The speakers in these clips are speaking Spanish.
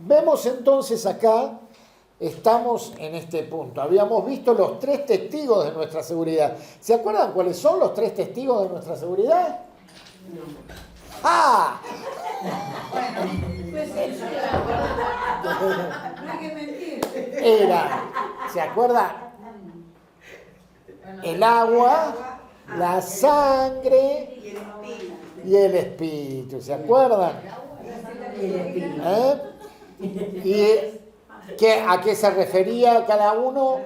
Vemos entonces acá, estamos en este punto. Habíamos visto los 3 testigos de nuestra seguridad. ¿Se acuerdan cuáles son los 3 testigos de nuestra seguridad? ¡Ah! Pues eso, no hay que mentir. Era, ¿se acuerdan? El agua, la sangre y el espíritu. ¿Se acuerdan? ¿Y a qué se refería cada uno?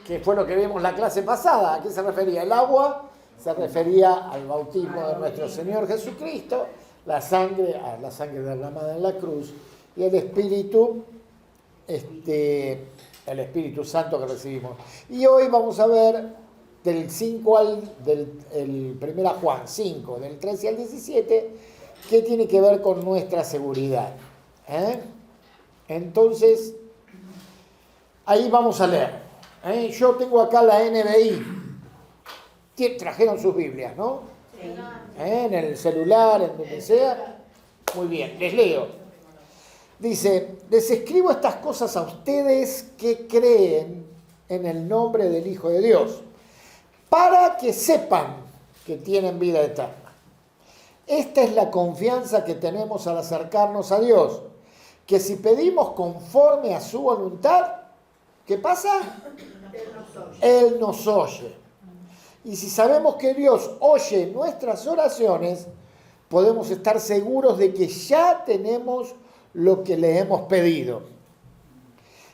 Que fue lo que vimos la clase pasada. ¿A qué se refería? El agua se refería al bautismo de nuestro Señor Jesucristo, la sangre, a la sangre derramada en la cruz, y el Espíritu, el Espíritu Santo que recibimos. Y hoy vamos a ver del 5 el 1 Juan 5, del 13 al 17, que tiene que ver con nuestra seguridad. Entonces, ahí vamos a leer. Yo tengo acá la NBI. Trajeron sus Biblias, ¿no? Sí. En el celular, en donde sea. Muy bien, les leo. Dice, les escribo estas cosas a ustedes que creen en el nombre del Hijo de Dios, para que sepan que tienen vida eterna. Esta es la confianza que tenemos al acercarnos a Dios, que si pedimos conforme a su voluntad, ¿qué pasa? Él nos oye. Y si sabemos que Dios oye nuestras oraciones, podemos estar seguros de que ya tenemos lo que le hemos pedido.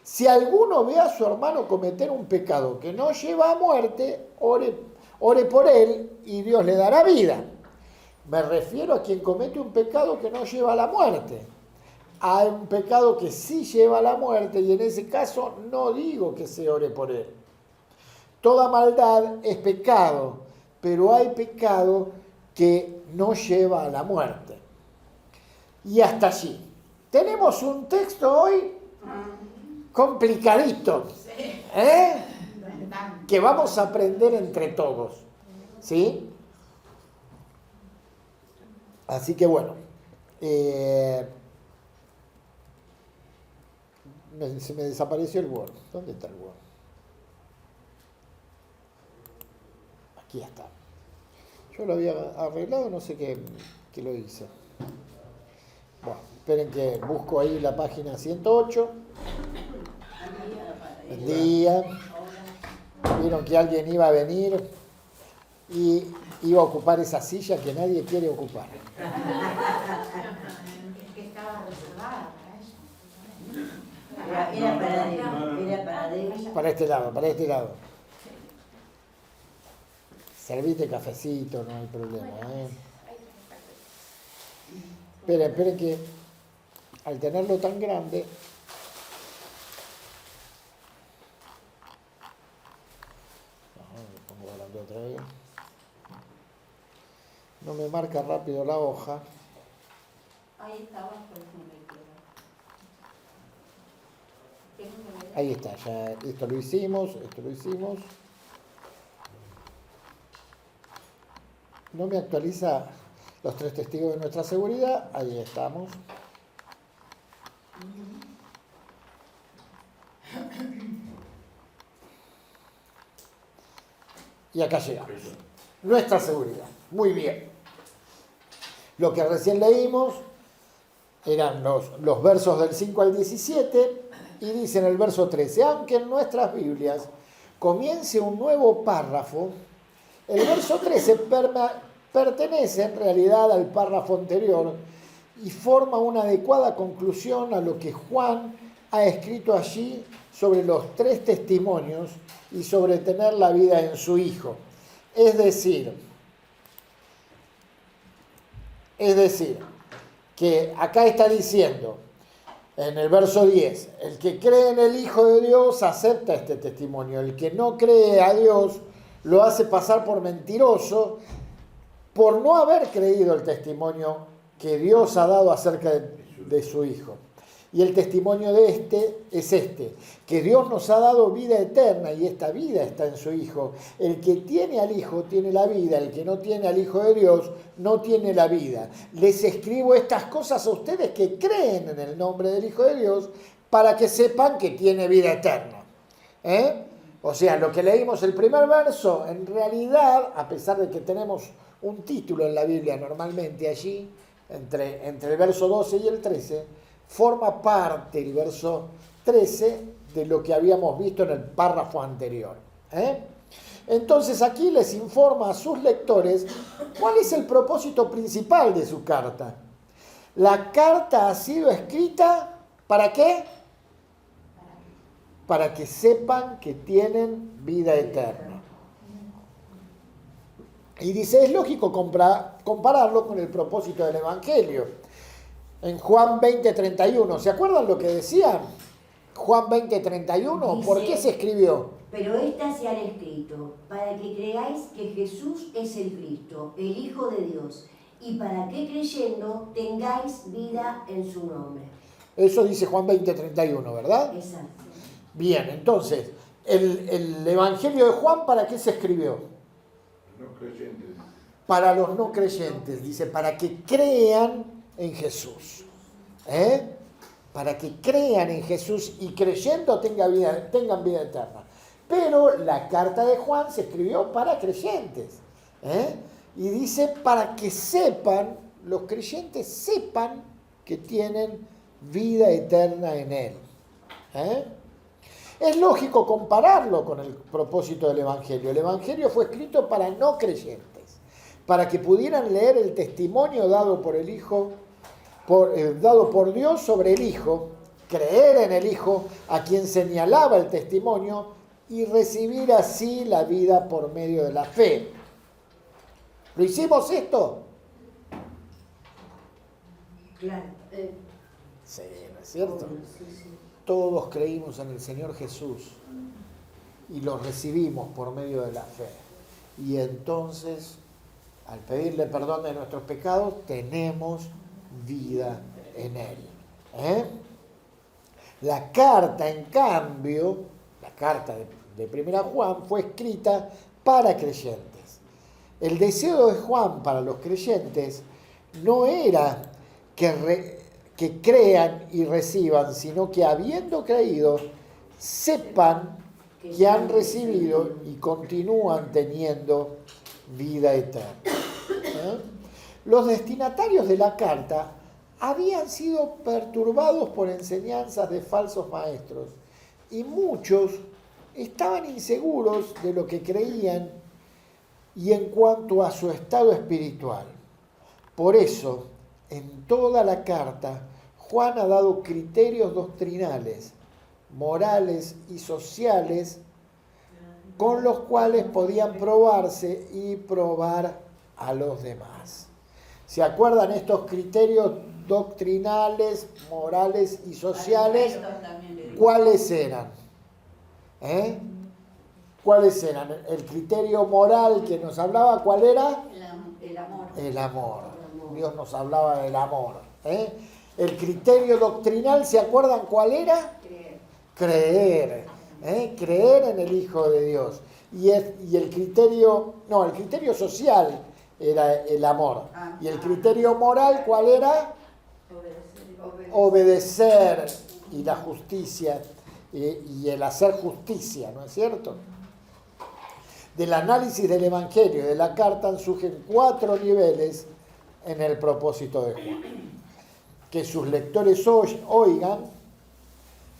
Si alguno ve a su hermano cometer un pecado que no lleva a muerte, ore por él y Dios le dará vida. Me refiero a quien comete un pecado que no lleva a la muerte. Hay un pecado que sí lleva a la muerte y en ese caso no digo que se ore por él. Toda maldad es pecado, pero hay pecado que no lleva a la muerte. Y hasta allí. Tenemos un texto hoy complicadito, que vamos a aprender entre todos, ¿sí? Así que bueno, se me desapareció el Word. ¿Dónde está el Word? Aquí está. Yo lo había arreglado, no sé qué lo hice. Bueno, esperen que busco ahí la página 108. Buen día. Vieron que alguien iba a venir y iba a ocupar esa silla que nadie quiere ocupar. Es que estaba reservada para eso. Era Para este lado. Servite cafecito, no hay problema. Esperen que al tenerlo tan grande, lo pongo grande otra vez. No me marca rápido la hoja. Ahí está abajo el Ahí está, ya esto lo hicimos. No me actualiza los 3 testigos de nuestra seguridad. Ahí estamos. Y acá llegamos. Nuestra seguridad. Muy bien. Lo que recién leímos eran los versos del 5 al 17 y dice en el verso 13, aunque en nuestras Biblias comience un nuevo párrafo, el verso 13 pertenece en realidad al párrafo anterior y forma una adecuada conclusión a lo que Juan ha escrito allí sobre los 3 testimonios y sobre tener la vida en su Hijo. Es decir, que acá está diciendo, en el verso 10, el que cree en el Hijo de Dios acepta este testimonio. El que no cree a Dios lo hace pasar por mentiroso por no haber creído el testimonio que Dios ha dado acerca de su Hijo. Y el testimonio de este es este, que Dios nos ha dado vida eterna y esta vida está en su Hijo. El que tiene al Hijo tiene la vida, el que no tiene al Hijo de Dios no tiene la vida. Les escribo estas cosas a ustedes que creen en el nombre del Hijo de Dios para que sepan que tiene vida eterna. O sea, lo que leímos el primer verso, en realidad, a pesar de que tenemos un título en la Biblia normalmente allí, entre el verso 12 y el 13, forma parte el verso 13 de lo que habíamos visto en el párrafo anterior. Entonces aquí les informa a sus lectores cuál es el propósito principal de su carta. La carta ha sido escrita ¿para qué? Para que sepan que tienen vida eterna. Y dice, es lógico compararlo con el propósito del Evangelio. En Juan 20:31, ¿se acuerdan lo que decía? Juan 20:31, ¿por qué se escribió? Pero estas se han escrito, para que creáis que Jesús es el Cristo, el Hijo de Dios, y para que creyendo tengáis vida en su nombre. Eso dice Juan 20:31, ¿verdad? Exacto. Bien, entonces, el Evangelio de Juan, ¿para qué se escribió? No creyentes. Para los no creyentes, dice, para que crean en Jesús. Para que crean en Jesús y creyendo tengan vida eterna. Pero la carta de Juan se escribió para creyentes. Y dice para que sepan, los creyentes sepan que tienen vida eterna en Él. Es lógico compararlo con el propósito del Evangelio. El Evangelio fue escrito para no creyentes, para que pudieran leer el testimonio dado por el Hijo, dado por Dios sobre el Hijo, creer en el Hijo, a quien señalaba el testimonio, y recibir así la vida por medio de la fe. ¿Lo hicimos esto? Claro. Sí, ¿no es cierto? Todos creímos en el Señor Jesús y lo recibimos por medio de la fe. Y entonces, al pedirle perdón de nuestros pecados, tenemos vida en Él. La carta, en cambio, la carta de Primera Juan fue escrita para creyentes. El deseo de Juan para los creyentes no era que crean y reciban, sino que habiendo creído, sepan que han recibido y continúan teniendo vida eterna. Los destinatarios de la carta habían sido perturbados por enseñanzas de falsos maestros y muchos estaban inseguros de lo que creían y en cuanto a su estado espiritual. Por eso, en toda la carta, Juan ha dado criterios doctrinales, morales y sociales con los cuales podían probarse y probar a los demás. ¿Se acuerdan estos criterios doctrinales, morales y sociales? ¿Cuáles eran? ¿Cuáles eran? El criterio moral que nos hablaba, ¿cuál era? El amor. El amor. Dios nos hablaba del amor. El criterio doctrinal, ¿se acuerdan cuál era? Creer. Creer en el Hijo de Dios. Y el criterio social era el amor. Y el criterio moral, ¿cuál era? Obedecer y la justicia y el hacer justicia, ¿no es cierto? Del análisis del Evangelio y de la carta surgen 4 niveles en el propósito de Juan. Que sus lectores oigan,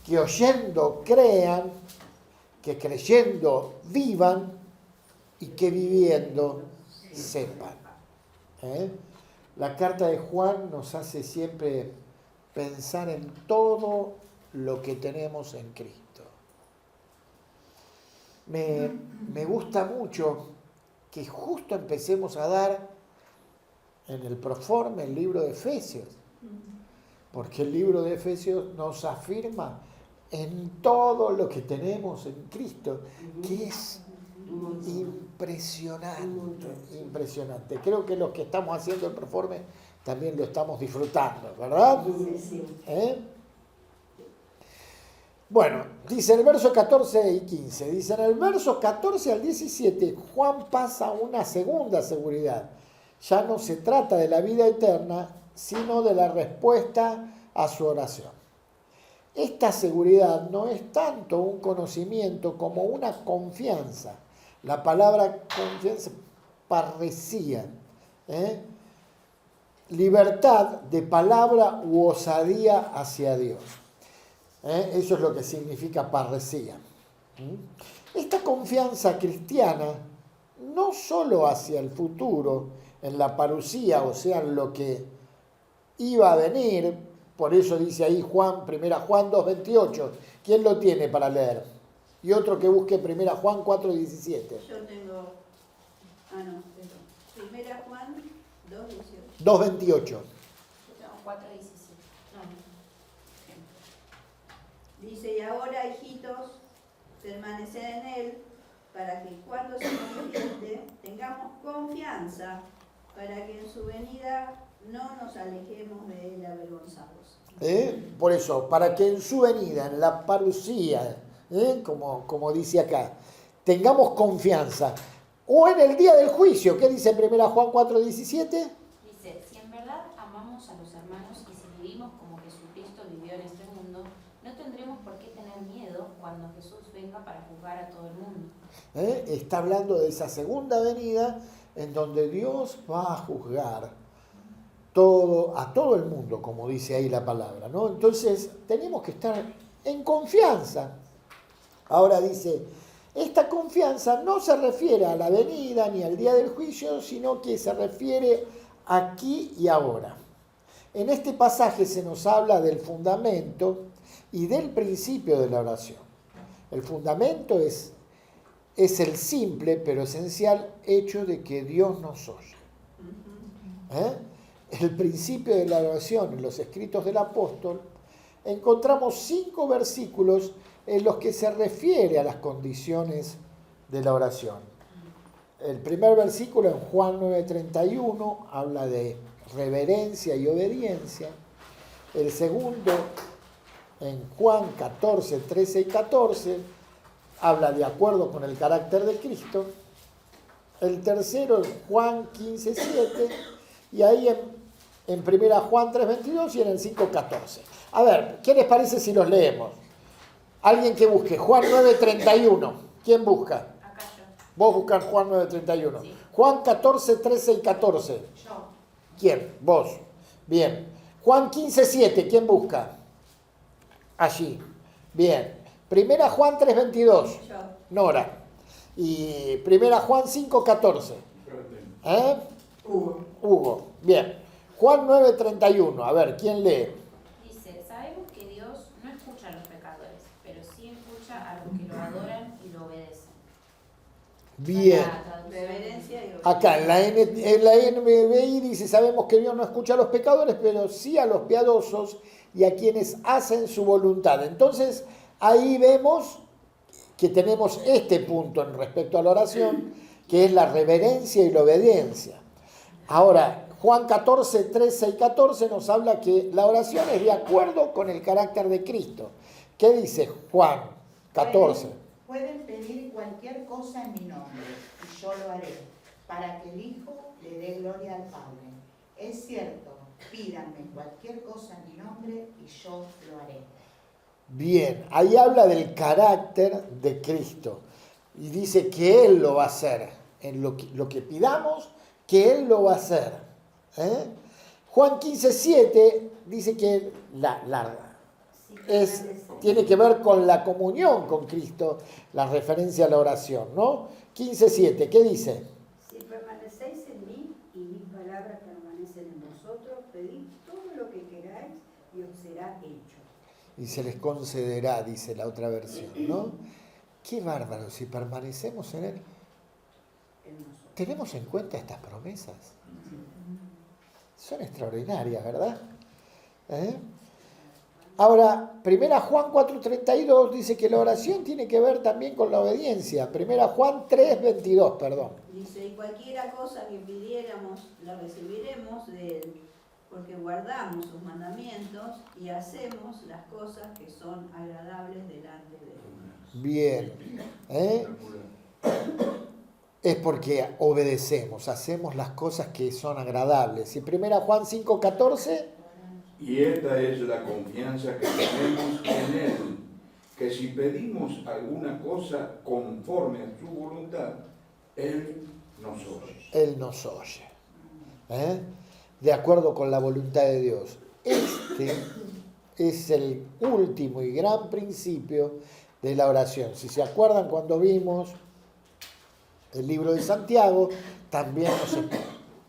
que oyendo crean, que creyendo vivan y que viviendo sepan. La carta de Juan nos hace siempre pensar en todo lo que tenemos en Cristo. Me gusta mucho que justo empecemos a dar en el Proforme el libro de Efesios, porque el libro de Efesios nos afirma en todo lo que tenemos en Cristo, que es impresionante. Creo que los que estamos haciendo el Proforme también lo estamos disfrutando, ¿verdad? Sí. Bueno, dice el verso 14 y 15. Dice en el verso 14 al 17, Juan pasa a una segunda seguridad. Ya no se trata de la vida eterna, sino de la respuesta a su oración. Esta seguridad no es tanto un conocimiento como una confianza. La palabra confianza, parresía. Libertad de palabra u osadía hacia Dios. Eso es lo que significa parresía. Esta confianza cristiana, no solo hacia el futuro, en la parusía, o sea, en lo que iba a venir, por eso dice ahí Juan, 1 Juan 2:28. ¿Quién lo tiene para leer? Y otro que busque 1 Juan 4:17. Yo tengo. No, perdón. 1 Juan 2:18. 2:28. Yo tengo 4:17. Dice, y ahora, hijitos, permaneced en él, para que cuando se manifieste tengamos confianza, para que en su venida no nos alejemos de él avergonzados. Por eso, para que en su venida, en la parusía, como dice acá, tengamos confianza. O en el día del juicio, ¿qué dice 1 Juan 4:17? Dice, si en verdad amamos a los hermanos y si vivimos como Jesucristo vivió en este mundo, no tendremos por qué tener miedo cuando Jesús venga para juzgar a todo el mundo. Está hablando de esa segunda venida en donde Dios va a juzgar a todo el mundo, como dice ahí la palabra, ¿no? Entonces, tenemos que estar en confianza. Ahora dice, esta confianza no se refiere a la venida ni al día del juicio, sino que se refiere aquí y ahora. En este pasaje se nos habla del fundamento y del principio de la oración. El fundamento es el simple pero esencial hecho de que Dios nos oye. El principio de la oración en los escritos del apóstol, encontramos 5 versículos en los que se refiere a las condiciones de la oración. El primer versículo en Juan 9:31 habla de reverencia y obediencia. El segundo en Juan 14:13 y 14 habla de acuerdo con el carácter de Cristo. El tercero en Juan 15:7 y ahí en 1 Juan 3:22 y en el 5:14. A ver, ¿qué les parece si los leemos? Alguien que busque Juan 9:31. ¿Quién busca? Acá yo. Vos buscas Juan 9:31. Sí. Juan 14:13 y 14. Yo. ¿Quién? Vos. Bien. Juan 15:7. ¿Quién busca? Allí. Bien. 1 Juan 3:22. Yo. Nora. Y 1 Juan 5:14. Hugo. Bien. Juan 9:31. A ver, ¿quién lee? Dice, sabemos que Dios no escucha a los pecadores, pero sí escucha a los que lo adoran y lo obedecen. Bien. La traducción. Reverencia y obediencia. Acá en la NBI dice, sabemos que Dios no escucha a los pecadores, pero sí a los piadosos y a quienes hacen su voluntad. Entonces, ahí vemos que tenemos este punto en respecto a la oración, que es la reverencia y la obediencia. Ahora, Juan 14:13 y 14 nos habla que la oración es de acuerdo con el carácter de Cristo. ¿Qué dice Juan 14? Pueden pedir cualquier cosa en mi nombre y yo lo haré, para que el Hijo le dé gloria al Padre. Es cierto, pídanme cualquier cosa en mi nombre y yo lo haré. Bien, ahí habla del carácter de Cristo y dice que Él lo va a hacer. En lo que pidamos, que Él lo va a hacer. Juan 15:7 dice que tiene que ver con la comunión con Cristo, la referencia a la oración, ¿no? 15:7, ¿qué dice? Si permanecéis en mí y mis palabras permanecen en vosotros, pedid todo lo que queráis y os será hecho. Y se les concederá, dice la otra versión, ¿no? Qué bárbaro, si permanecemos en Él. En nosotros. ¿Tenemos en cuenta estas promesas? Son extraordinarias, ¿verdad? Ahora, 1 Juan 4:32 dice que la oración tiene que ver también con la obediencia. 1 Juan 3:22, perdón. Dice, y cualquiera cosa que pidiéramos, la recibiremos de él, porque guardamos sus mandamientos y hacemos las cosas que son agradables delante de Él. Bien. Es porque obedecemos, hacemos las cosas que son agradables. Y 1 Juan 5:14. Y esta es la confianza que tenemos en Él, que si pedimos alguna cosa conforme a su voluntad, Él nos oye. Él nos oye. De acuerdo con la voluntad de Dios. Este es el último y gran principio de la oración. Si se acuerdan cuando vimos el libro de Santiago, también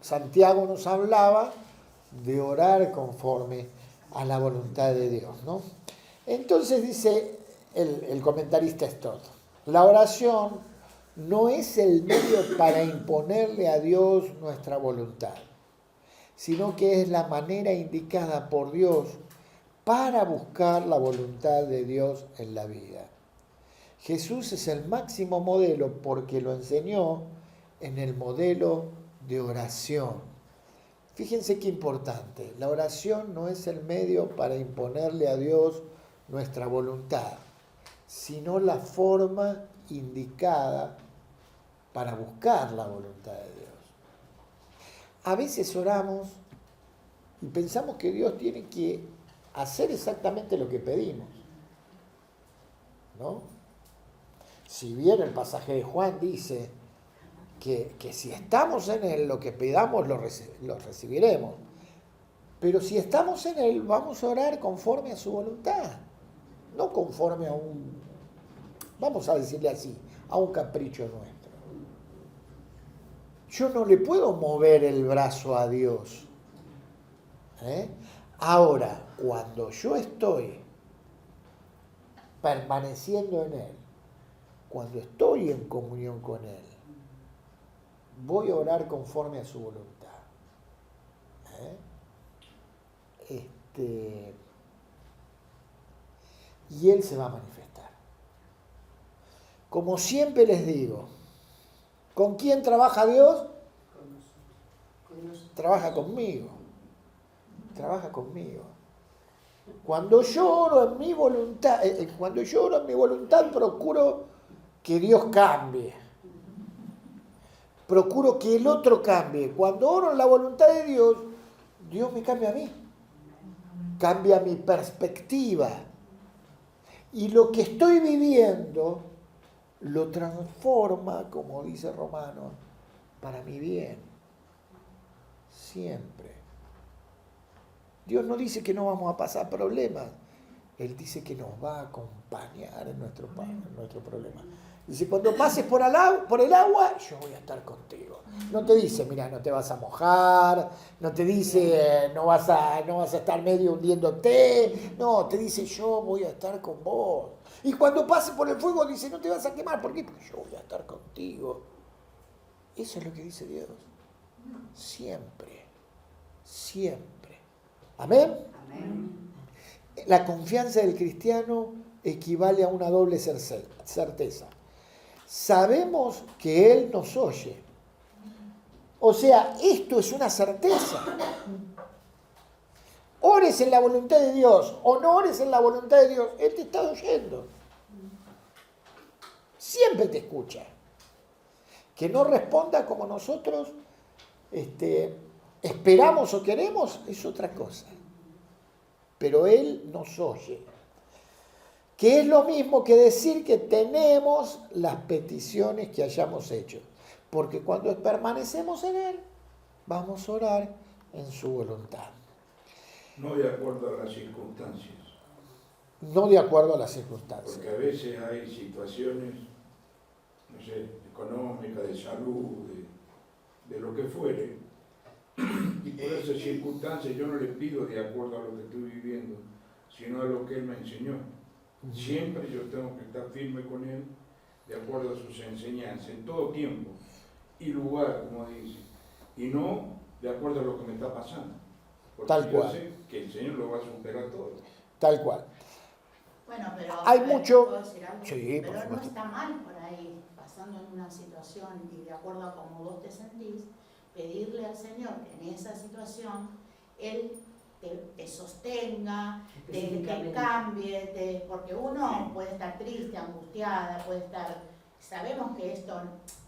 Santiago nos hablaba de orar conforme a la voluntad de Dios, ¿no? Entonces dice el comentarista Stott, la oración no es el medio para imponerle a Dios nuestra voluntad, sino que es la manera indicada por Dios para buscar la voluntad de Dios en la vida. Jesús es el máximo modelo porque lo enseñó en el modelo de oración. Fíjense qué importante, la oración no es el medio para imponerle a Dios nuestra voluntad, sino la forma indicada para buscar la voluntad de Dios. A veces oramos y pensamos que Dios tiene que hacer exactamente lo que pedimos, ¿no? Si bien el pasaje de Juan dice que si estamos en Él, lo que pedamos lo recibiremos. Pero si estamos en Él, vamos a orar conforme a su voluntad, no conforme a vamos a decirle así, a un capricho nuestro. Yo no le puedo mover el brazo a Dios. Ahora, cuando yo estoy permaneciendo en Él, cuando estoy en comunión con Él, voy a orar conforme a su voluntad. Y Él se va a manifestar. Como siempre les digo, ¿con quién trabaja Dios? Trabaja conmigo. Trabaja conmigo. Cuando yo oro en mi voluntad, procuro que Dios cambie. Procuro que el otro cambie. Cuando oro en la voluntad de Dios, Dios me cambia a mí. Cambia mi perspectiva. Y lo que estoy viviendo lo transforma, como dice Romano, para mi bien. Siempre. Dios no dice que no vamos a pasar problemas. Él dice que nos va a acompañar en nuestro problema. Dice, cuando pases por el agua, yo voy a estar contigo. No te dice, mira, no te vas a mojar. No te dice, no vas a estar medio hundiéndote. No, te dice, yo voy a estar con vos. Y cuando pases por el fuego, dice, no te vas a quemar. ¿Por qué? Porque yo voy a estar contigo. Eso es lo que dice Dios. Siempre. Siempre. ¿Amén? Amén. La confianza del cristiano equivale a una doble certeza. Sabemos que Él nos oye. O sea, esto es una certeza. Ores en la voluntad de Dios o no ores en la voluntad de Dios, Él te está oyendo. Siempre te escucha. Que no responda como nosotros esperamos o queremos es otra cosa. Pero Él nos oye. Que es lo mismo que decir que tenemos las peticiones que hayamos hecho. Porque cuando permanecemos en Él, vamos a orar en su voluntad. No de acuerdo a las circunstancias. No de acuerdo a las circunstancias. Porque a veces hay situaciones, no sé, económicas, de salud, de lo que fuere. Y por esas circunstancias yo no le pido de acuerdo a lo que estoy viviendo, sino a lo que Él me enseñó. Siempre yo tengo que estar firme con Él, de acuerdo a sus enseñanzas, en todo tiempo y lugar, como dice, y no de acuerdo a lo que me está pasando. Porque Tal cual. yo sé que el Señor lo va a superar todo. Tal cual. Bueno, pero hay mucho. ¿puedo decir algo? Sí, pero por no supuesto. está mal por ahí, pasando en una situación y de acuerdo a cómo vos te sentís, pedirle al Señor que en esa situación Él te sostenga, te cambie, porque uno puede estar triste, angustiada, sabemos que esto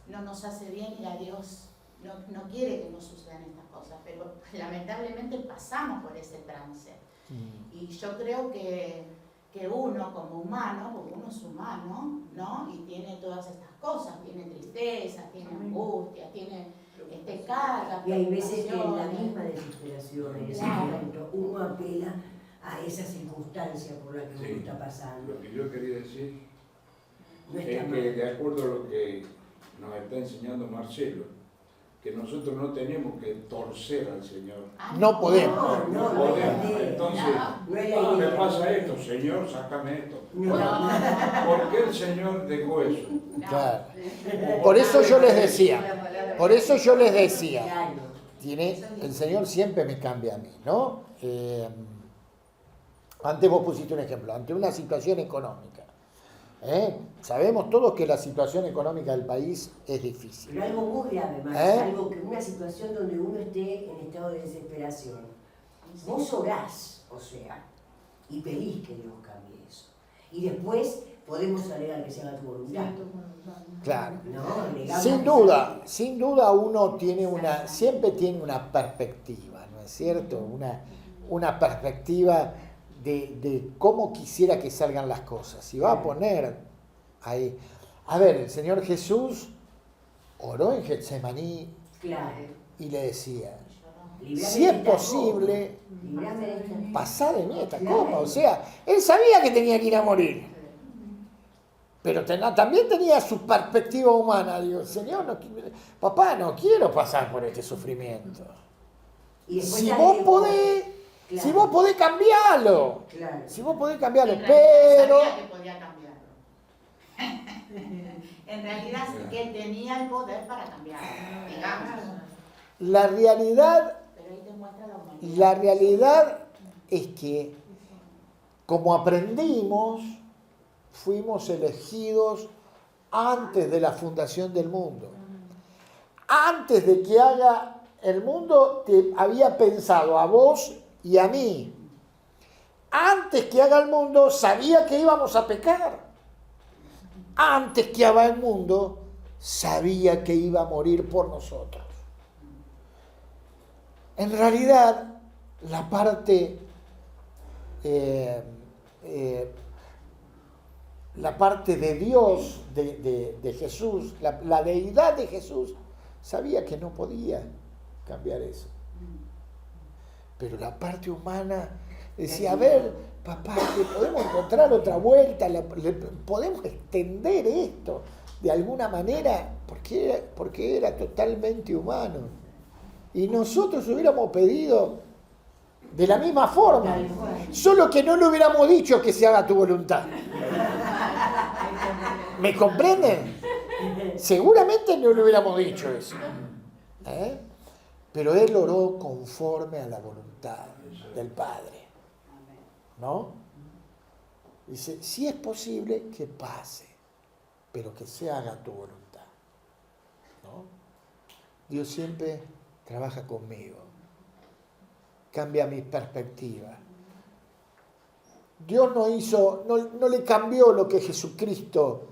no nos hace bien y a Dios no quiere que nos sucedan estas cosas, pero lamentablemente pasamos por ese trance. Y yo creo que uno como humano, porque uno es humano, ¿no? Y tiene todas estas cosas, tiene tristeza, tiene angustia, tiene cargas. Y hay veces que en la misma desesperación, en ese momento, uno apela a esa circunstancia por la que uno está pasando. Lo que yo quería decir No es está que, mal. de acuerdo a lo que nos está enseñando Marcelo, que nosotros no tenemos que torcer al Señor. No podemos. No podemos. es la idea. Entonces, No es la me idea. pasa esto, Señor, sácame esto. No. ¿Por qué el Señor dejó eso? Claro. Por eso yo les decía, Claro. el Señor siempre me cambia a mí, ¿no? Antes vos pusiste un ejemplo, ante una situación económica. Sabemos todos que la situación económica del país es difícil. Pero algo muy grave, más, una situación donde uno esté en estado de desesperación. Vos orás, o sea, y pedís que Dios cambie eso. Y después podemos alegar que se haga tu voluntad. Claro. No, negamos Sin duda uno siempre tiene una perspectiva, ¿no es cierto? Una perspectiva de cómo quisiera que salgan las cosas. Si va a poner ahí. A ver, el Señor Jesús oró en Getsemaní y le decía, si es posible, pasá de mí esta copa. O sea, él sabía que tenía que ir a morir. Pero también tenía su perspectiva humana. Digo, Señor, papá, no quiero pasar por este sufrimiento. Si vos podés cambiarlo. Claro. Si vos podés cambiarlo, En realidad pero... sabía que podía cambiarlo. En realidad sí que él tenía el poder para cambiarlo, digamos. La realidad Pero ahí te muestra la humanidad. La realidad es que, como aprendimos, fuimos elegidos antes de la fundación del mundo. Antes de que haga el mundo, te había pensado a vos y a mí. Antes que haga el mundo, sabía que íbamos a pecar. Antes que haga el mundo, sabía que iba a morir por nosotros. En realidad, la parte de Dios, de Jesús, la deidad de Jesús, sabía que no podía cambiar eso. Pero la parte humana decía, a ver, papá, ¿le podemos encontrar otra vuelta? ¿Le podemos extender esto de alguna manera? Porque era totalmente humano. Y nosotros hubiéramos pedido de la misma forma, solo que no le hubiéramos dicho que se haga tu voluntad. ¿Me comprenden? Seguramente no le hubiéramos dicho eso. Pero él oró conforme a la voluntad del Padre. ¿No? Dice, si es posible que pase, pero que se haga tu voluntad. ¿No? Dios siempre trabaja conmigo, cambia mi perspectiva. Dios no le cambió lo que Jesucristo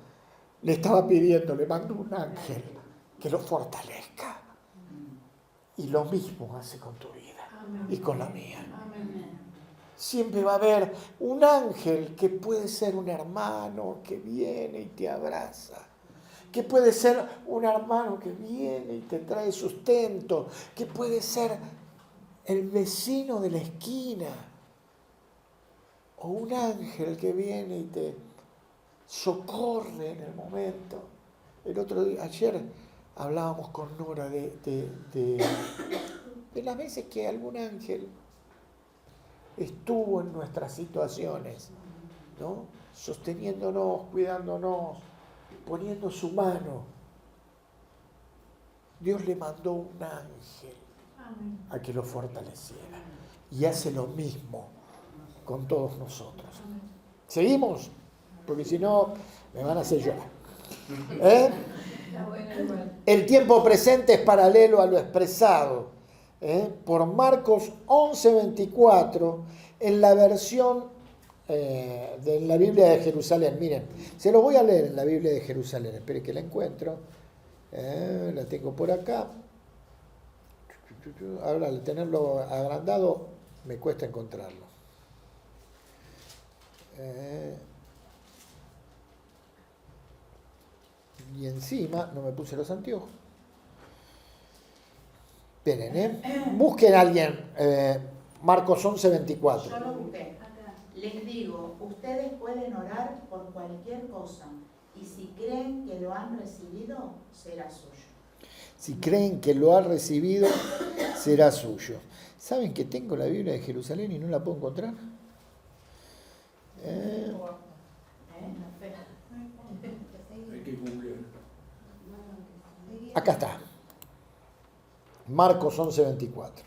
le estaba pidiendo, le mandó un ángel que lo fortalezca. Y lo mismo hace con tu vida y con la mía. Siempre va a haber un ángel que puede ser un hermano que viene y te abraza. Que puede ser un hermano que viene y te trae sustento, que puede ser el vecino de la esquina, o un ángel que viene y te socorre en el momento. Ayer hablábamos con Nora de las veces que algún ángel estuvo en nuestras situaciones, ¿no? Sosteniéndonos, cuidándonos, poniendo su mano. Dios le mandó un ángel a que lo fortaleciera. Y hace lo mismo con todos nosotros. ¿Seguimos? Porque si no, me van a hacer llorar. El tiempo presente es paralelo a lo expresado por Marcos 11:24 en la versión de la Biblia de Jerusalén. Miren, se los voy a leer en la Biblia de Jerusalén. Espere que la encuentro. La tengo por acá. Ahora, al tenerlo agrandado, me cuesta encontrarlo. Y encima, no me puse los anteojos. Esperen, busquen a alguien. Marcos 11:24. Yo lo busqué. Les digo, ustedes pueden orar por cualquier cosa y si creen que lo han recibido, será suyo. Si creen que lo han recibido, será suyo. ¿Saben que tengo la Biblia de Jerusalén y no la puedo encontrar? Hay que googlear. Acá está. Marcos 11:24.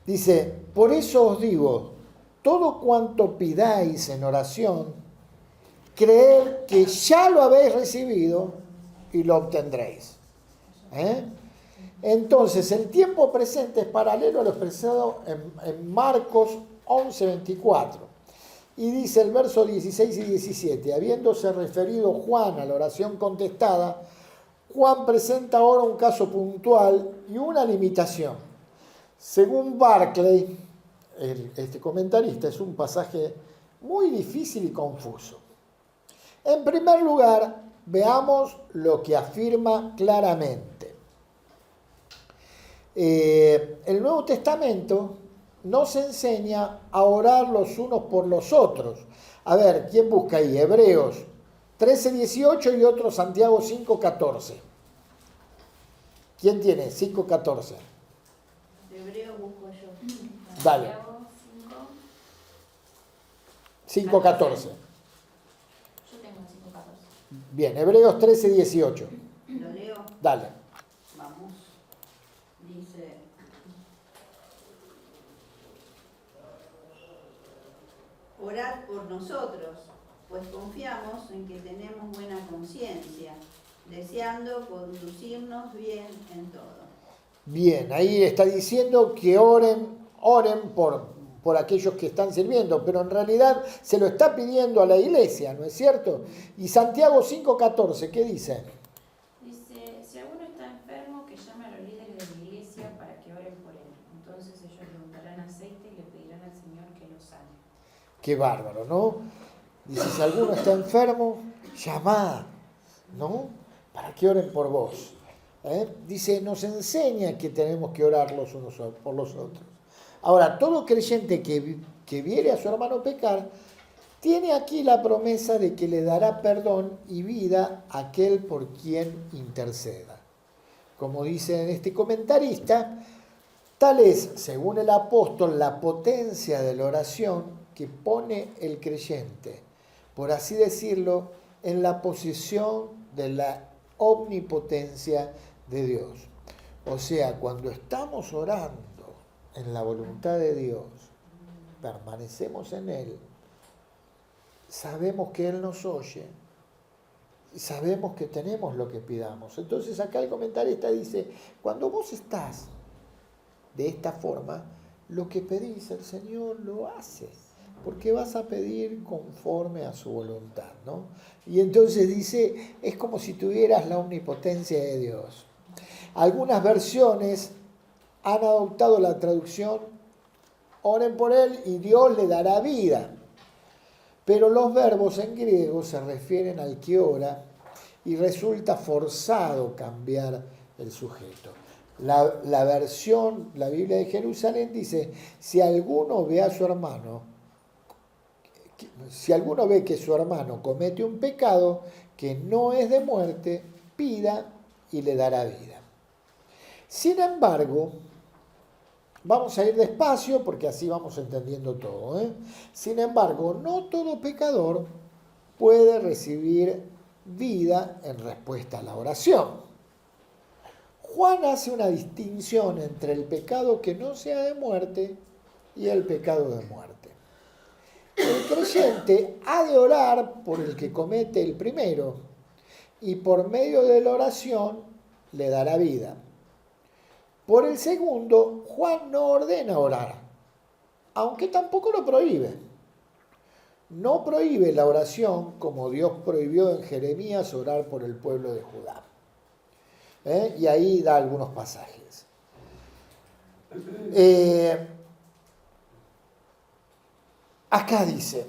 Dice, por eso os digo, todo cuanto pidáis en oración, creed que ya lo habéis recibido y lo obtendréis. Entonces, el tiempo presente es paralelo a lo expresado en Marcos 11:24. Y dice el verso 16 y 17, habiéndose referido Juan a la oración contestada, Juan presenta ahora un caso puntual y una limitación. Según Barclay, este comentarista, es un pasaje muy difícil y confuso. En primer lugar, veamos lo que afirma claramente. El Nuevo Testamento nos enseña a orar los unos por los otros. A ver, ¿quién busca ahí? Hebreos 13:18 y otro Santiago 5:14. ¿Quién tiene? 5:14. Hebreo busco yo. Dale. 5:14. Yo tengo 5:14. Bien, Hebreos 13:18. Lo leo. Dale. Vamos. Dice, orad por nosotros, pues confiamos en que tenemos buena conciencia, deseando conducirnos bien en todo. Bien, ahí está diciendo que oren por aquellos que están sirviendo, pero en realidad se lo está pidiendo a la iglesia, ¿no es cierto? Y Santiago 5:14, ¿qué dice? Dice, si alguno está enfermo, que llame a los líderes de la iglesia para que oren por él. Entonces ellos le untarán aceite y le pedirán al Señor que lo sane. Qué bárbaro, ¿no? Dice, si alguno está enfermo, llamad, ¿no? Para que oren por vos. Dice, nos enseña que tenemos que orar los unos por los otros. Ahora, todo creyente que viere a su hermano pecar, tiene aquí la promesa de que le dará perdón y vida a aquel por quien interceda. Como dice en este comentarista, tal es, según el apóstol, la potencia de la oración que pone el creyente, por así decirlo, en la posesión de la omnipotencia de Dios. O sea, cuando estamos orando en la voluntad de Dios, permanecemos en Él, sabemos que Él nos oye, sabemos que tenemos lo que pidamos. Entonces acá el comentarista dice, cuando vos estás de esta forma, lo que pedís el Señor lo hace, porque vas a pedir conforme a su voluntad, ¿no? Y entonces dice, es como si tuvieras la omnipotencia de Dios. Algunas versiones han adoptado la traducción, oren por él y Dios le dará vida. Pero los verbos en griego se refieren al que ora y resulta forzado cambiar el sujeto. La versión, la Biblia de Jerusalén dice, si alguno ve que su hermano comete un pecado que no es de muerte, pida y le dará vida. Sin embargo, vamos a ir despacio porque así vamos entendiendo todo. Sin embargo, no todo pecador puede recibir vida en respuesta a la oración. Juan hace una distinción entre el pecado que no sea de muerte y el pecado de muerte. El creyente ha de orar por el que comete el primero y por medio de la oración le dará vida. Por el segundo, Juan no ordena orar, aunque tampoco lo prohíbe. No prohíbe la oración como Dios prohibió en Jeremías orar por el pueblo de Judá. Y ahí da algunos pasajes. Acá dice,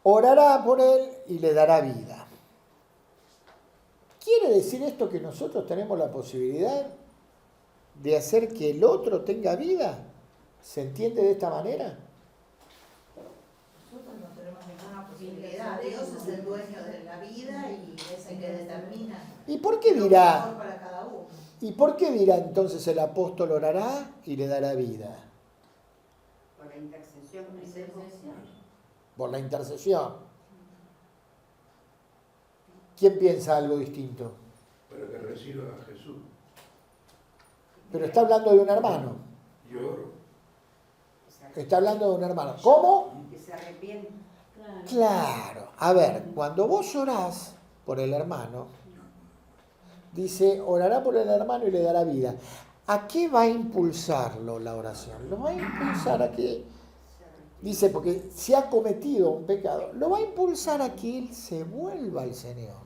orará por él y le dará vida. ¿Quiere decir esto que nosotros tenemos la posibilidad de hacer que el otro tenga vida? ¿Se entiende de esta manera? Nosotros no tenemos ninguna posibilidad. Dios es el dueño de la vida y es el que determina. ¿Y por qué lo dirá? mejor para cada uno. ¿Y por qué dirá entonces el apóstol orará y le dará vida? Por la intercesión. Por la intercesión. ¿Quién piensa algo distinto? Para que reciba a Jesús. Pero está hablando de un hermano. Yo oro. Está hablando de un hermano. ¿Cómo? Que se arrepiente. Claro. A ver, cuando vos orás por el hermano, dice, orará por el hermano y le dará vida. ¿A qué va a impulsarlo la oración? Lo va a impulsar a que, dice, porque si ha cometido un pecado, lo va a impulsar a que él se vuelva al Señor.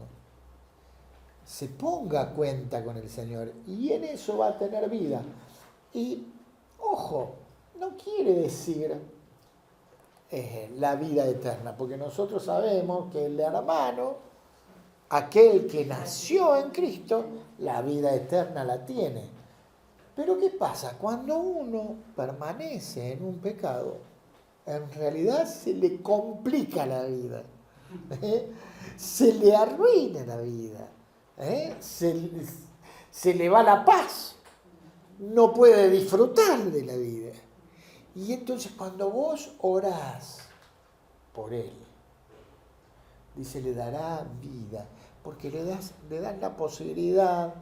Se ponga a cuenta con el Señor y en eso va a tener vida. Y, ojo, no quiere decir la vida eterna, porque nosotros sabemos que el hermano, aquel que nació en Cristo, la vida eterna la tiene. Pero ¿qué pasa? Cuando uno permanece en un pecado, en realidad se le complica la vida, se le arruina la vida, se le va la paz, no puede disfrutar de la vida. Y entonces cuando vos orás por él, dice, le dará vida, porque le das la posibilidad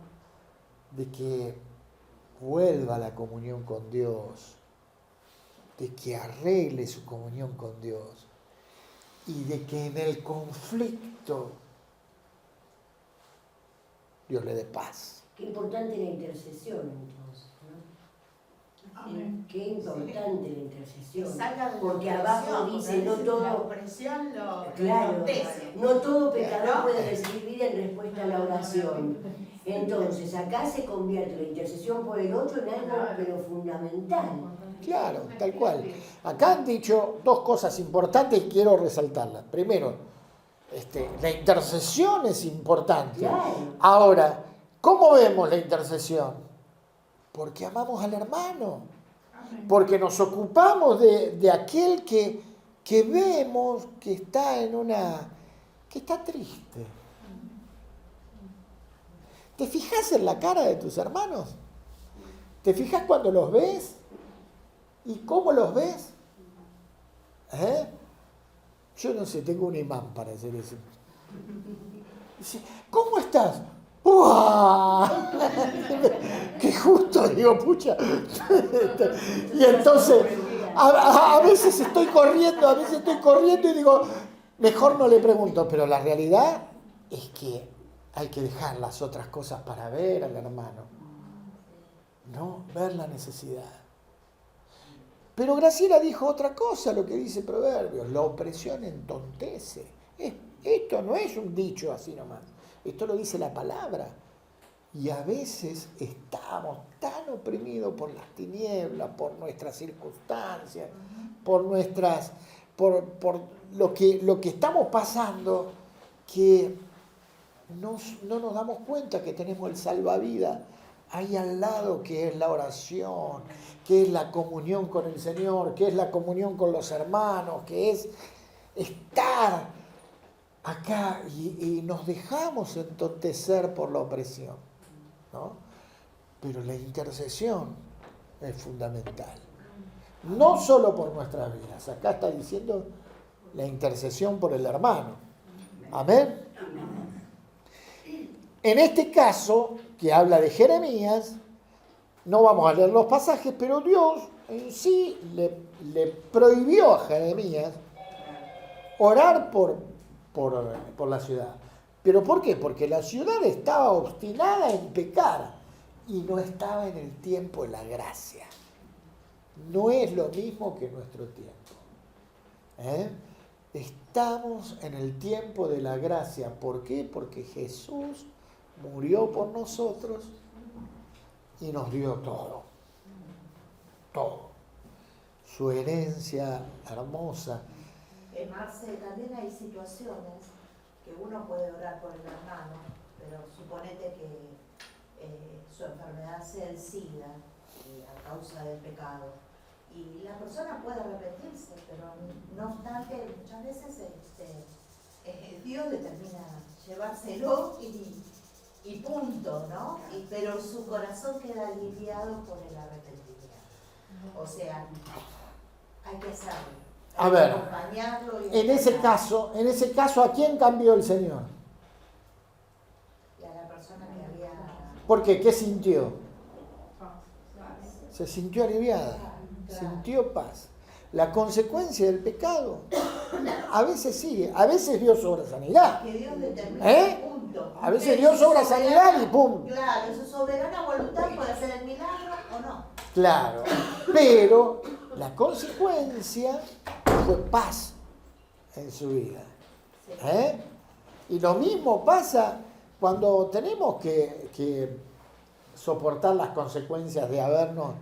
de que vuelva a la comunión con Dios, de que arregle su comunión con Dios y de que en el conflicto Dios le dé paz. Qué importante la intercesión entonces, ¿no? Amén. Qué importante la intercesión. Que salga de la Porque opresión, abajo porque dice, a no veces todo, la opresión lo claro, entorpece. no todo pecador ¿No? puede recibir en respuesta a la oración. Entonces, acá se convierte la intercesión por el otro en algo pero fundamental. Claro, tal cual. Acá han dicho dos cosas importantes y quiero resaltarlas. Primero, la intercesión es importante. Claro. Ahora, ¿cómo vemos la intercesión? Porque amamos al hermano. Porque nos ocupamos de aquel que vemos que está que está triste. ¿Te fijas en la cara de tus hermanos? ¿Te fijas cuando los ves? ¿Y cómo los ves? Yo no sé, tengo un imán para hacer eso. Dice, ¿cómo estás? ¡Uah! ¡Qué justo! Digo, pucha. Y entonces, a veces estoy corriendo y digo, mejor no le pregunto, pero la realidad es que hay que dejar las otras cosas para ver al hermano, ¿no? Ver la necesidad. Pero Graciela dijo otra cosa, lo que dice Proverbios, la opresión entontece. Esto no es un dicho así nomás, esto lo dice la palabra. Y a veces estamos tan oprimidos por las tinieblas, por nuestras circunstancias, por lo que estamos pasando, que no nos damos cuenta que tenemos el salvavidas ahí al lado, que es la oración, que es la comunión con el Señor, que es la comunión con los hermanos, que es estar acá y nos dejamos entontecer por la opresión, ¿no? Pero la intercesión es fundamental. No solo por nuestras vidas, acá está diciendo la intercesión por el hermano. Amén. En este caso, que habla de Jeremías, no vamos a leer los pasajes, pero Dios en sí le prohibió a Jeremías orar por la ciudad. ¿Pero por qué? Porque la ciudad estaba obstinada en pecar y no estaba en el tiempo de la gracia. No es lo mismo que nuestro tiempo. Estamos en el tiempo de la gracia. ¿Por qué? Porque Jesús murió por nosotros y nos dio todo. Todo. Su herencia hermosa. Marce, también hay situaciones que uno puede orar por el hermano, pero suponete que su enfermedad sea el SIDA a causa del pecado. Y la persona puede arrepentirse, pero no obstante, muchas veces Dios determina llevárselo y punto, ¿no? Pero su corazón queda aliviado por el arrepentimiento. O sea, hay que hacerlo. A ver, Acompañarlo y en ese caso, ¿a quién cambió el Señor? y a la persona que había... ¿Por qué? ¿Qué sintió? Se sintió aliviada, Claro. sintió paz. La consecuencia del pecado, a veces sí, a veces Dios obra sanidad. Que Dios determina, punto. A veces Dios obra sanidad y pum. Claro, su soberana voluntad puede hacer el milagro o no. Claro, pero la consecuencia fue paz en su vida. Y lo mismo pasa cuando tenemos que soportar las consecuencias de habernos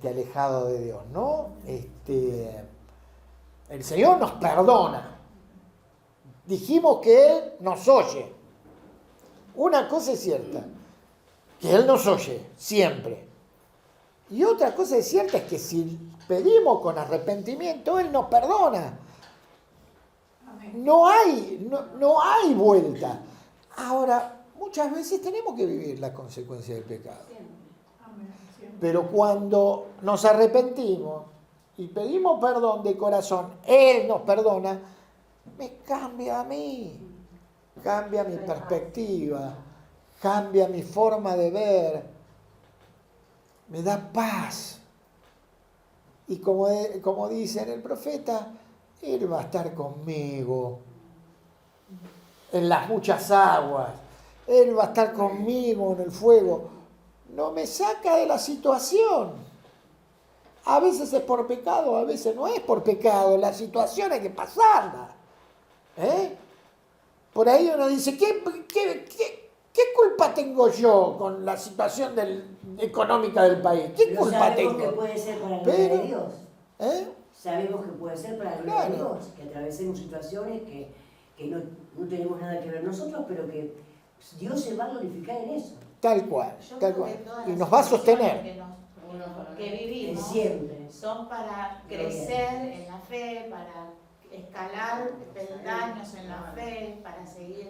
alejado de Dios, ¿no? El Señor nos perdona. Dijimos que Él nos oye. Una cosa es cierta, que Él nos oye siempre. Y otra cosa es cierta es que si pedimos con arrepentimiento, Él nos perdona. No hay vuelta. Ahora, muchas veces tenemos que vivir la consecuencia del pecado. Pero cuando nos arrepentimos y pedimos perdón de corazón, Él nos perdona, me cambia a mí, cambia mi perspectiva, cambia mi forma de ver, me da paz. Y como dice el profeta, Él va a estar conmigo en las muchas aguas, Él va a estar conmigo en el fuego. No me saca de la situación. A veces es por pecado, a veces no es por pecado. La situación hay que pasarla. Por ahí uno dice, ¿qué culpa tengo yo con la situación económica del país? ¿Qué Pero culpa sabemos tengo? que puede ser para la gloria de Dios. ¿Eh? Sabemos que puede ser para la gloria de Dios, que atravesemos situaciones que no tenemos nada que ver nosotros, pero que Dios se va a glorificar en eso. Tal cual, Yo tal creo que cual. todas Y las nos va a situaciones sostener. que En vivimos siempre. son para crecer en la fe, para escalar peldaños en la fe, para seguir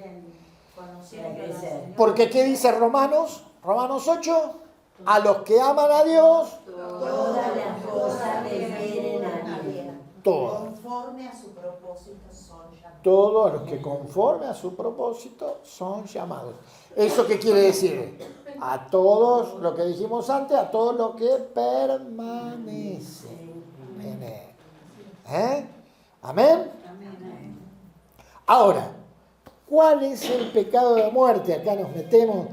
conociendo Para al crecer. Señor. Porque ¿qué dice Romanos? Romanos 8. A los que aman a Dios, Todas las cosas le vienen a bien. todos. Conforme a su propósito son llamados. Todos los que conforme a su propósito son llamados. ¿Eso qué quiere decir? A todos, lo que dijimos antes, a todos los que permanecen en Él. Amén. Ahora, ¿cuál es el pecado de muerte? Acá nos metemos.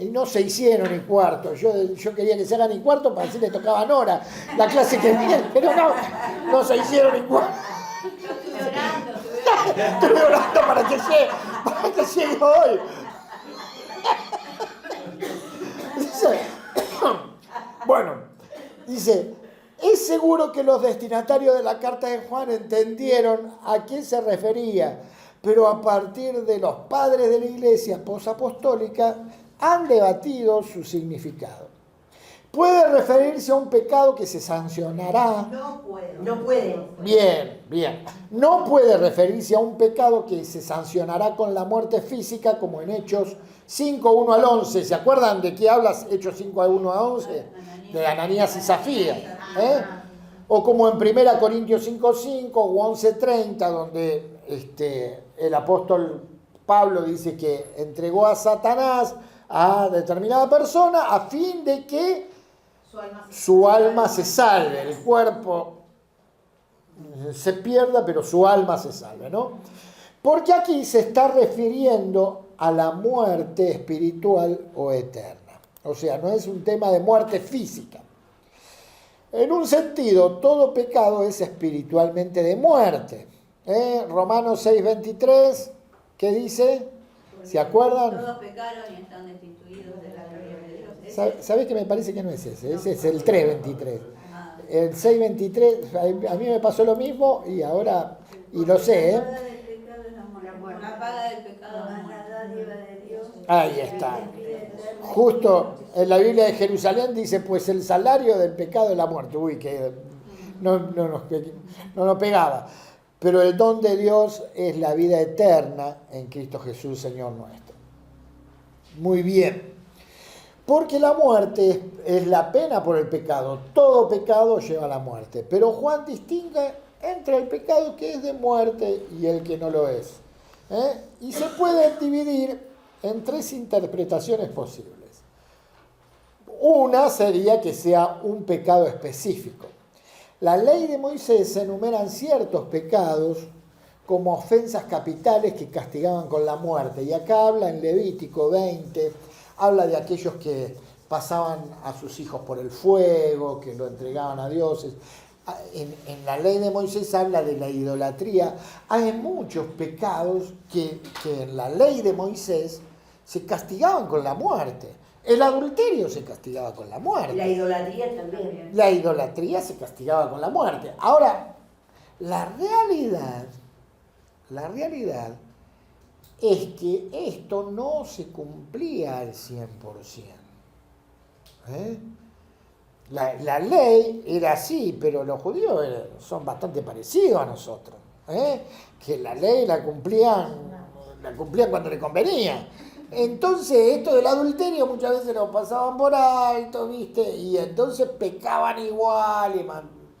Y no se hicieron ni cuarto. Yo quería que se hagan ni cuarto para decirle tocaba a Nora la clase que viene, pero no se hicieron ni cuarto. Estoy orando para que llegue hoy. Dice, es seguro que los destinatarios de la carta de Juan entendieron a quién se refería, pero a partir de los padres de la iglesia posapostólica han debatido su significado. Puede referirse a un pecado que se sancionará. No puedo. No puede. Bien. No puede referirse a un pecado que se sancionará con la muerte física, como en Hechos 5, 1 al 11. ¿Se acuerdan de qué hablas Hechos 5, 1 a 11? De Ananías y Zafira. O como en 1 Corintios 5, 5 o 11, 30, donde el apóstol Pablo dice que entregó a Satanás a determinada persona a fin de que su alma se salve, el cuerpo se pierda, pero su alma se salve, ¿no? Porque aquí se está refiriendo a la muerte espiritual o eterna. O sea, no es un tema de muerte física. En un sentido, todo pecado es espiritualmente de muerte. Romanos 6:23, ¿qué dice? ¿Se acuerdan? Todos pecaron y están destituidos de la gloria de Dios. ¿Sabés que me parece que no es ese? Ese es el 3:23. Ah. El 6:23, a mí me pasó lo mismo y ahora, y lo sé, La paga del pecado es la muerte. La paga del pecado es Más muerte. la dádiva de Dios. Ahí está. Justo en la Biblia de Jerusalén dice, pues el salario del pecado es la muerte. Uy, que no nos pegaba. Pero el don de Dios es la vida eterna en Cristo Jesús, Señor nuestro. Muy bien. Porque la muerte es la pena por el pecado. Todo pecado lleva a la muerte. Pero Juan distingue entre el pecado que es de muerte y el que no lo es. Y se puede dividir en 3 interpretaciones posibles. Una sería que sea un pecado específico. La ley de Moisés enumeran ciertos pecados como ofensas capitales que castigaban con la muerte. Y acá habla en Levítico 20, habla de aquellos que pasaban a sus hijos por el fuego, que lo entregaban a dioses. En la ley de Moisés habla de la idolatría. Hay muchos pecados que en la ley de Moisés se castigaban con la muerte. El adulterio se castigaba con la muerte. La idolatría también. La idolatría se castigaba con la muerte. Ahora, la realidad es que esto no se cumplía al 100%. La ley era así, pero los judíos son bastante parecidos a nosotros. Que la ley la cumplían cuando le convenía. Entonces, esto del adulterio muchas veces lo pasaban por alto, ¿viste? Y entonces pecaban igual y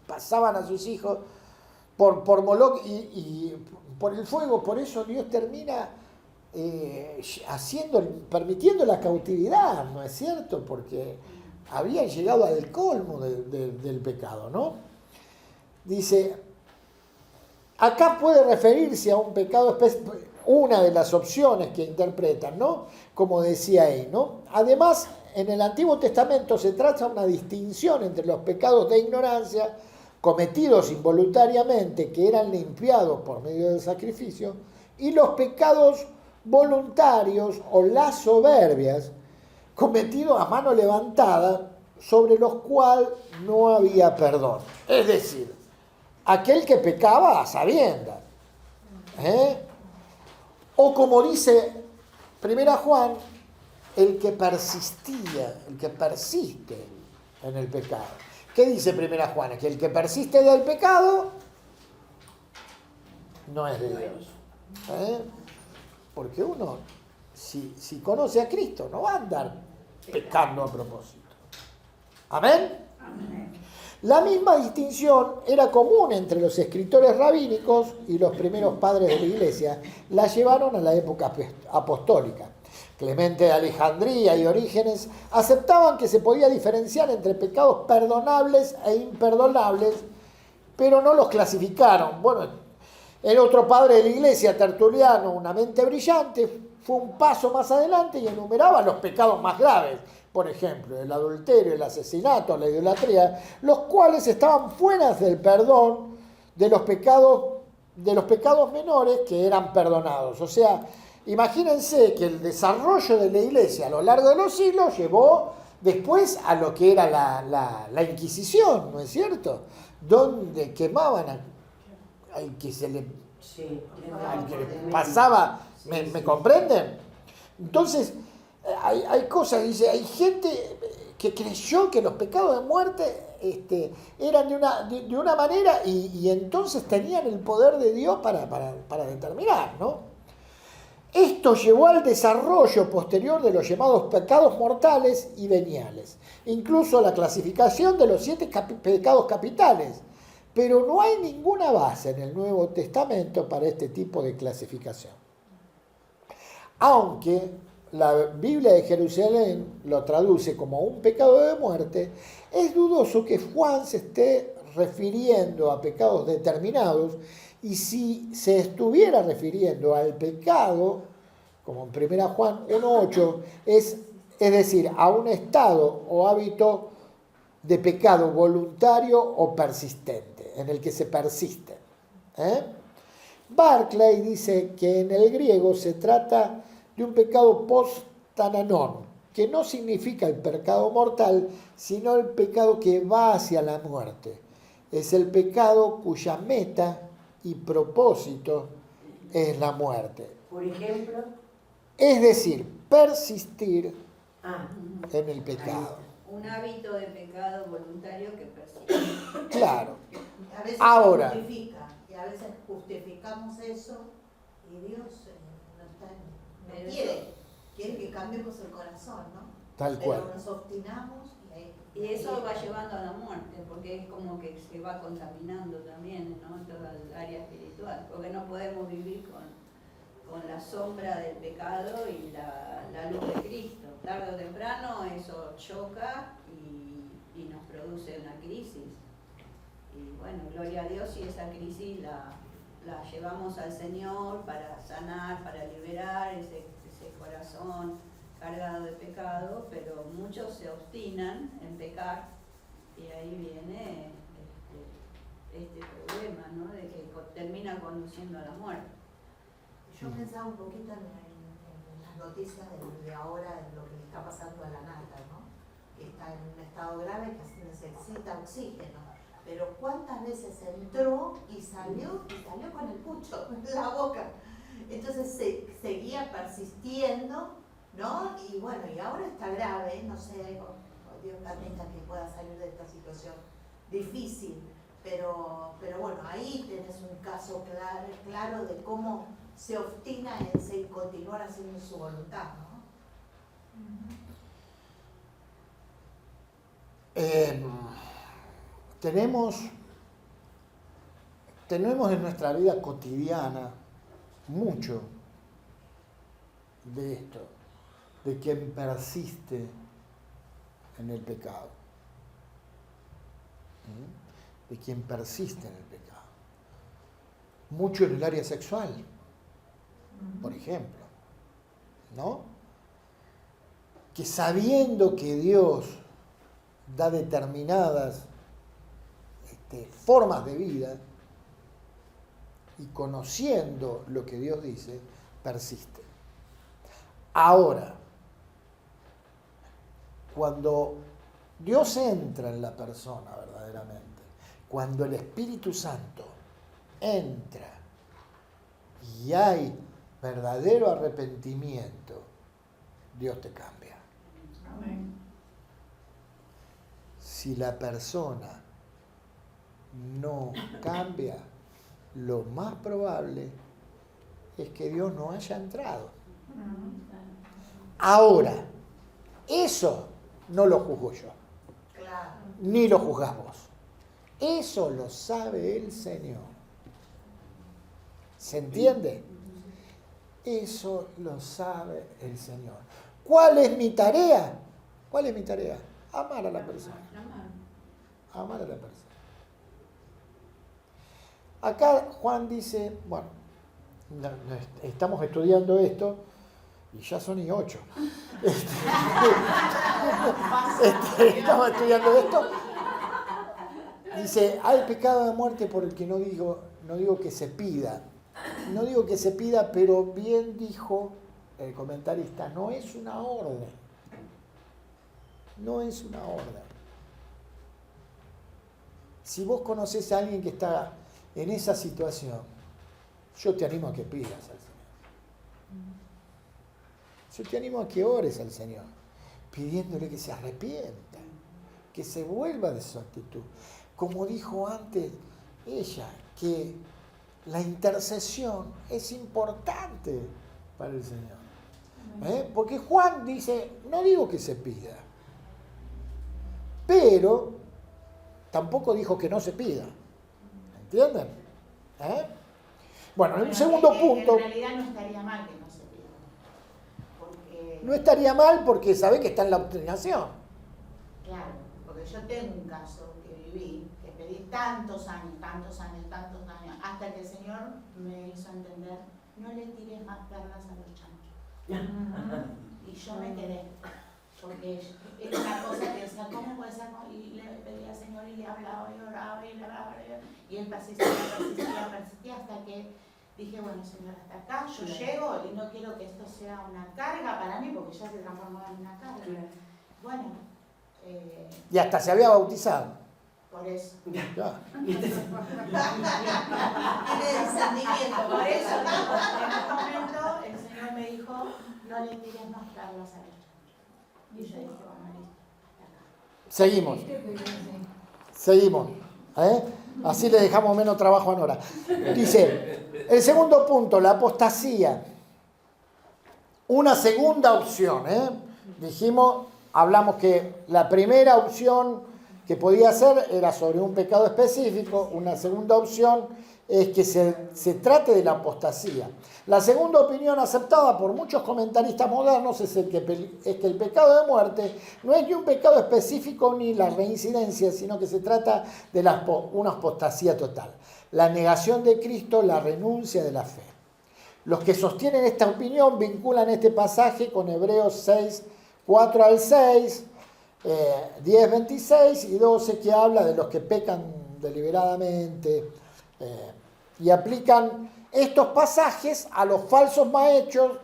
pasaban a sus hijos por Moloc y por el fuego. Por eso Dios termina permitiendo la cautividad, ¿no es cierto? Porque habían llegado al colmo del pecado, ¿no? Dice, acá puede referirse a un pecado específico. Una de las opciones que interpretan, ¿no? Como decía ahí, ¿no? Además, en el Antiguo Testamento se traza una distinción entre los pecados de ignorancia cometidos involuntariamente, que eran limpiados por medio del sacrificio, y los pecados voluntarios o las soberbias cometidos a mano levantada, sobre los cuales no había perdón. Es decir, aquel que pecaba a sabiendas. O como dice 1 Juan, el que persistía, el que persiste en el pecado. ¿Qué dice 1 Juan? Es que el que persiste del pecado no es de Dios. Porque uno, si conoce a Cristo, no va a andar pecando a propósito. ¿Amén? Amén. La misma distinción era común entre los escritores rabínicos y los primeros padres de la Iglesia. La llevaron a la época apostólica. Clemente de Alejandría y Orígenes aceptaban que se podía diferenciar entre pecados perdonables e imperdonables, pero no los clasificaron. Bueno, el otro padre de la Iglesia, Tertuliano, una mente brillante, fue un paso más adelante y enumeraba los pecados más graves. Por ejemplo, el adulterio, el asesinato, la idolatría, los cuales estaban fuera del perdón de los pecados menores que eran perdonados. O sea, imagínense que el desarrollo de la Iglesia a lo largo de los siglos llevó después a lo que era la Inquisición, ¿no es cierto? Donde quemaban al que se le pasaba, ¿me comprenden? Entonces, hay cosas, dice, hay gente que creyó que los pecados de muerte eran de una manera y entonces tenían el poder de Dios para determinar, ¿no? Esto llevó al desarrollo posterior de los llamados pecados mortales y veniales, incluso a la clasificación de los 7 pecados capitales, pero no hay ninguna base en el Nuevo Testamento para este tipo de clasificación. Aunque la Biblia de Jerusalén lo traduce como un pecado de muerte, es dudoso que Juan se esté refiriendo a pecados determinados Y si se estuviera refiriendo al pecado, como en 1 Juan 1:8, es decir, a un estado o hábito de pecado voluntario o persistente, en el que se persiste. Barclay dice que en el griego se trata de un pecado post-tananon, que no significa el pecado mortal, sino el pecado que va hacia la muerte. Es el pecado cuya meta y propósito es la muerte. Por ejemplo, Es decir, persistir en el pecado. Un hábito de pecado voluntario que persiste. Claro. A veces Ahora. se justifica, y a veces justificamos eso y Dios no quiere que cambiemos el corazón, ¿no? Tal cual. Pero nos obstinamos Y eso va llevando a la muerte, porque es como que se va contaminando también, ¿no? En toda el área espiritual, porque no podemos vivir con la sombra del pecado y la luz de Cristo. Tarde o temprano eso choca y nos produce una crisis. Y bueno, gloria a Dios si esa crisis la llevamos al Señor para sanar, para liberar ese corazón cargado de pecado, pero muchos se obstinan en pecar y ahí viene este problema, ¿no? De que termina conduciendo a la muerte. Yo pensaba un poquito en las noticias de ahora, en lo que le está pasando a la nata, ¿no? Que está en un estado grave, que necesita oxígeno. Pero ¿cuántas veces entró y salió con el pucho en la boca? Entonces seguía persistiendo, ¿no? Y bueno, y ahora está grave, no sé, Dios permita que pueda salir de esta situación difícil. Pero bueno, ahí tenés un caso claro de cómo se obstina en continuar haciendo su voluntad, ¿no? Tenemos en nuestra vida cotidiana mucho de esto, de quien persiste en el pecado, de quien persiste en el pecado. Mucho en el área sexual, por ejemplo, ¿no? Que sabiendo que Dios da determinadas formas de vida y conociendo lo que Dios dice, persiste. Ahora, cuando Dios entra en la persona verdaderamente, cuando el Espíritu Santo entra y hay verdadero arrepentimiento, Dios te cambia. Amén. Si la persona no cambia, lo más probable es que Dios no haya entrado. Ahora, eso no lo juzgo yo, Claro. ni lo juzgás vos. Eso lo sabe el Señor. ¿Se entiende? Eso lo sabe el Señor. ¿Cuál es mi tarea? ¿Cuál es mi tarea? Amar a la persona. Amar a la persona. Acá Juan dice, bueno, estamos estudiando esto y ya son y 8. Estamos estudiando esto. Dice, hay pecado de muerte por el que no digo que se pida. No digo que se pida, pero bien dijo el comentarista, no es una orden. No es una orden. Si vos conocés a alguien que está en esa situación, yo te animo a que pidas al Señor. Yo te animo a que ores al Señor, pidiéndole que se arrepienta, que se vuelva de su actitud. Como dijo antes ella, que la intercesión es importante para el Señor. Porque Juan dice, no digo que se pida, pero tampoco dijo que no se pida. ¿Entienden? Bueno, en un segundo punto... En realidad no estaría mal que no se pida. Porque, No estaría mal porque sabe que está en la obstinación. claro, porque yo tengo un caso que viví, que pedí tantos años, hasta que el Señor me hizo entender, no le tires más perlas a los chanchos. Y yo me quedé, porque era una cosa que decía, ¿cómo puede ser? Y le pedía al Señor y le hablaba y oraba y le hablaba, y él persistía, hasta que dije, bueno, Señor, hasta acá yo llego y no quiero que esto sea una carga para mí, porque ya se transformó en una carga. Bueno. Y hasta se había bautizado. Por eso. Ya. Tiene discernimiento. Por eso, en un momento, el Señor me dijo, no le tires más perlas a los chanchos. Y yo dije, bueno, listo, hasta acá. Seguimos. Así le dejamos menos trabajo a Nora. Dice, el segundo punto, la apostasía. Una segunda opción. Hablamos que la primera opción que podía ser era sobre un pecado específico. Una segunda opción es que se trate de la apostasía. La segunda opinión aceptada por muchos comentaristas modernos es que el pecado de muerte no es ni un pecado específico ni la reincidencia, sino que se trata de una apostasía total. La negación de Cristo, la renuncia de la fe. Los que sostienen esta opinión vinculan este pasaje con Hebreos 6, 4 al 6, 10, 26 y 12, que habla de los que pecan deliberadamente, y aplican estos pasajes a los falsos maestros,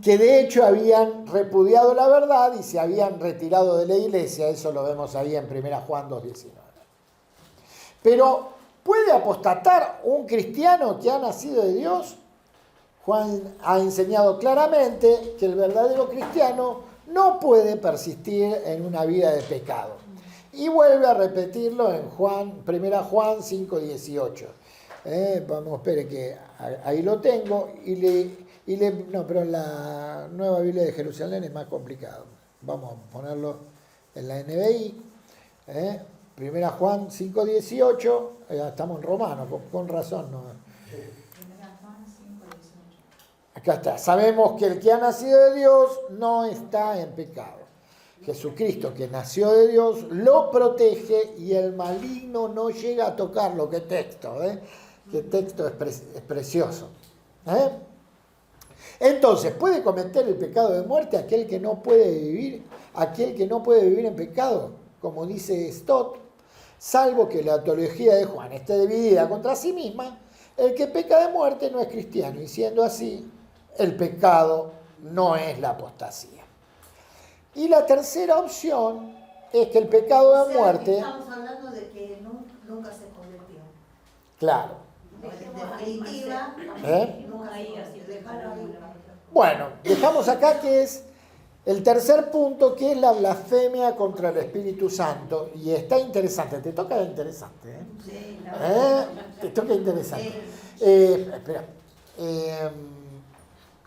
que de hecho habían repudiado la verdad y se habían retirado de la iglesia. Eso lo vemos ahí en 1 Juan 2:19. Pero, ¿puede apostatar un cristiano que ha nacido de Dios? Juan ha enseñado claramente que el verdadero cristiano no puede persistir en una vida de pecado. Y vuelve a repetirlo en 1 Juan 5:18. Vamos, espere que ahí lo tengo. No, pero en la Nueva Biblia de Jerusalén es más complicado. Vamos a ponerlo en la NBI. 1 Juan 5:18. Estamos en romano, con razón. ¿No? Acá está. Sabemos que el que ha nacido de Dios no está en pecado. Jesucristo, que nació de Dios, lo protege y el maligno no llega a tocarlo. Qué texto, Qué texto es precioso. Entonces, ¿puede cometer el pecado de muerte aquel que no puede vivir en pecado? Como dice Stott, salvo que la teología de Juan esté dividida contra sí misma, el que peca de muerte no es cristiano, y siendo así, el pecado no es la apostasía. Y la tercera opción es que el pecado de muerte... Estamos hablando de que nunca se convirtió. Claro. En definitiva, Nunca ahí, así dejarlo ahí. Bueno, dejamos acá que es el tercer punto, que es la blasfemia contra el Espíritu Santo. Y está interesante, te toca interesante. Sí, Te toca interesante. Espera.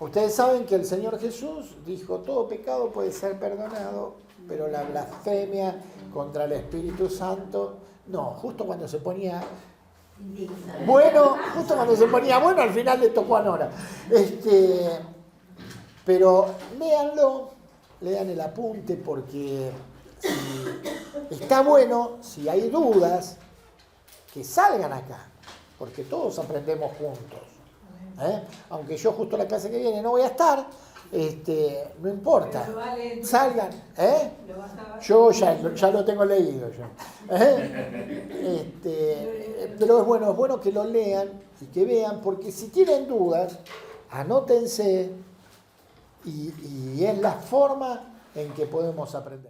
Ustedes saben que el Señor Jesús dijo, todo pecado puede ser perdonado, pero la blasfemia contra el Espíritu Santo, no, justo cuando se ponía bueno, al final le tocó a Nora. Pero léanlo, lean el apunte, porque está bueno, si hay dudas, que salgan acá, porque todos aprendemos juntos. Aunque yo justo la clase que viene no voy a estar, no importa. Salgan. Yo ya lo tengo leído. Pero es bueno que lo lean y que vean, porque si tienen dudas, anótense, y es la forma en que podemos aprender.